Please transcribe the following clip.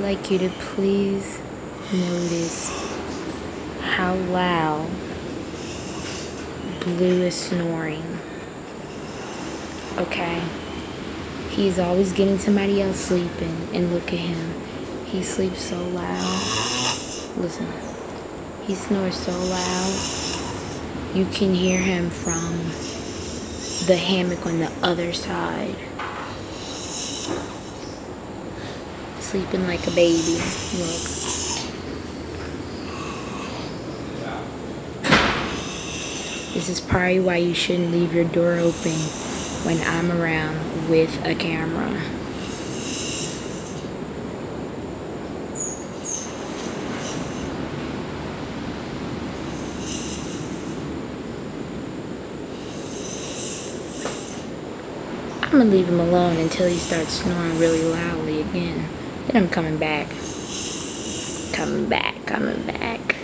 like you to please notice how loud Blue is snoring. Okay? He's always getting somebody else sleeping, and look at him. He sleeps so loud. Listen. He snores so loud. You can hear him from the hammock on the other side. Sleeping like a baby. Look. This is probably why you shouldn't leave your door open when I'm around with a camera. I'm gonna leave him alone until he starts snoring really loudly again. Then I'm coming back. Coming back.